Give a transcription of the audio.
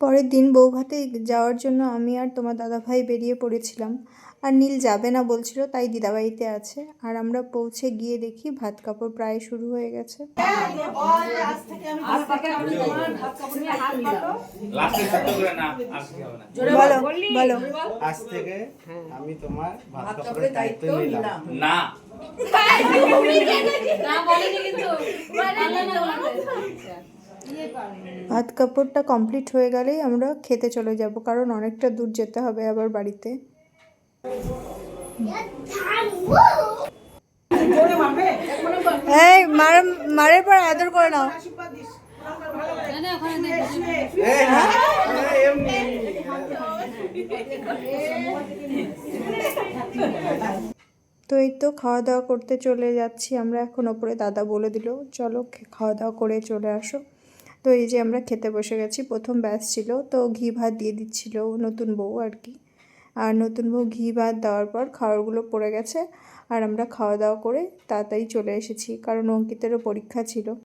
পরের দিন বৌভাতে যাওয়ার জন্য আমি আর তোমার দাদাভাই বেরিয়ে পড়েছিলাম। আর নীল যাবে না বলছিল, তাই দিদাবাড়িতে আছে। আর আমরা পৌঁছে গিয়ে দেখি ভাত কাপড় প্রায় শুরু হয়ে গেছে। বলো বলো। আজ থেকে আমি তোমার ভাত কাপড়ের দায়িত্ব নিলাম। না ভাত কাপড়টা কমপ্লিট হয়ে গেলেই আমরা খেতে চলে যাব, কারণ অনেকটা দূর যেতে হবে আবার বাড়িতে। এই মারের পর আদর করে নাও। তো এই তো খাওয়া দাওয়া করতে চলে যাচ্ছি আমরা এখন ওপরে। দাদা বলে দিল চলো খাওয়া দাওয়া করে চলে আসো। তো এই যে আমরা খেতে বসে গেছি। প্রথম ব্যাচ ছিল, তো ঘি ভাত দিয়ে দিচ্ছিল নতুন বউ আর কি। আর নতুন বউ ঘি ভাত দেওয়ার পর খাবারগুলো পড়ে গেছে, আর আমরা খাওয়া দাওয়া করে তাড়াতাড়ি চলে এসেছি, কারণ অঙ্কিতেরও পরীক্ষা ছিল।